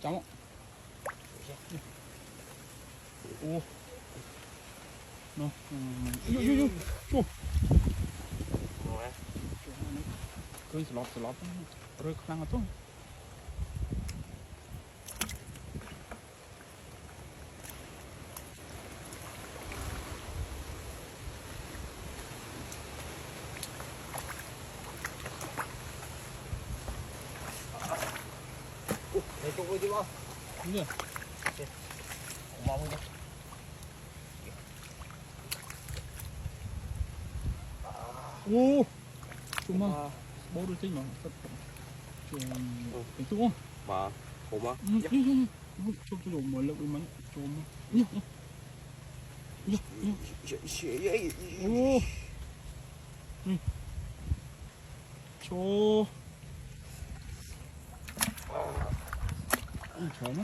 Cháu. Ô. Nó. Chú. Cứ slop. Rồi khăn ở thôi. Để chung với chứ không? Đúng rồi. Mong đi. Ô. Cuma baru saja itu oh Mà hùm á. coba malah gimana coba oh cho trời nó